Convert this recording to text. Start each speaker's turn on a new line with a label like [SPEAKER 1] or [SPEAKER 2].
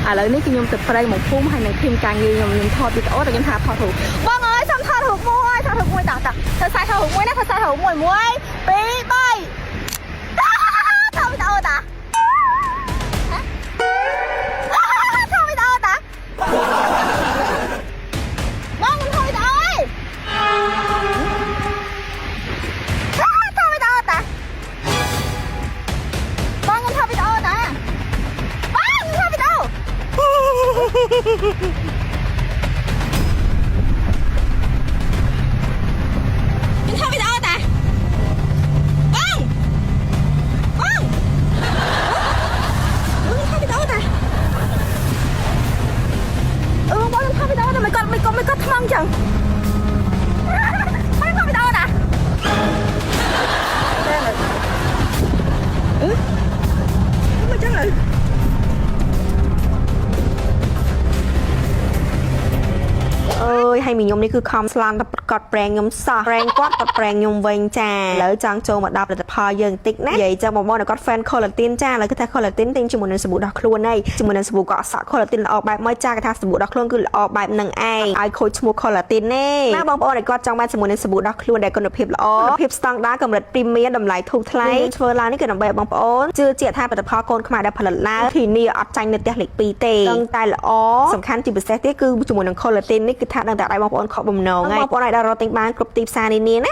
[SPEAKER 1] ឥឡូវនេះគឺខ្ញុំទៅប្រៃមកភូមិហើយនឹងធីមការងារខ្ញុំថតវីដេអូតែខ្ញុំថាថតរូបបងអើយសុំថតរូបមួយថតរូបមួយតាទៅខ្សែថតរូបមួយណាខ្សែថតរូបមួយ1 2 3ថតវីដេអូតាថតវីដេអូតាបងខ្ញុំថតវីដេអូអើយថតវីដេអូតាបងខ្ញុំថតវីដេអូតាបងខ្ញុំថតវីដេអូមានថតវីដេអូតាបងថតវីដេអូតាបងថតវីដេអូតាមិនគាត់ថ្មងចឹងបងថតវីដេអូតាមិនចឹងឡើយអើយហើយមីខ្ញុំនេះគឺខំស្លាន់តែគាត់ប្រេងខ្ញុំសោះប្រេងគាត់ប្រេងខ្ញុំវិញចាឥឡូវចង់ចូលមកដល់ផលិតផលយើងបន្តិចណានិយាយចាំបងគាត់ fan collagen ចាឥឡូវគឺថា collagen ទិញជាមួយនឹងសាប៊ូដោះខ្លួនឯងជាមួយនឹងសាប៊ូកក់សក់ collagen ល្អបែបមកចាគេថាសាប៊ូដោះខ្លួនគឺល្អបែបហ្នឹងឯងឲ្យខូចឈ្មោះ collagen ទេណាបងប្អូនឲ្យគាត់ចង់បានជាមួយនឹងសាប៊ូដោះខ្លួនដែលគុណភាពល្អគុណភាពស្តង់ដារកម្រិត premium តម្លៃធូរថ្លៃធ្វើឡើងនេះគឺដើម្បីឲ្យបងប្អូនជឿជាក់ថាផលិតផលកូនខ្មែរដែលផលិតឡើងធានាអត់ចាញ់នៅផ្ទះលេខ2ទេដឹងតែល្អសំខាន់ជាពិសេសទៀតគឺជាមួយនឹង collagen នេះគឺថាដឹងតែឲ្យបងប្អូនខកបំណងហើយបងប្អូនអាចដល់រកទិញបានគ្រប់ទីផ្សារនានាណា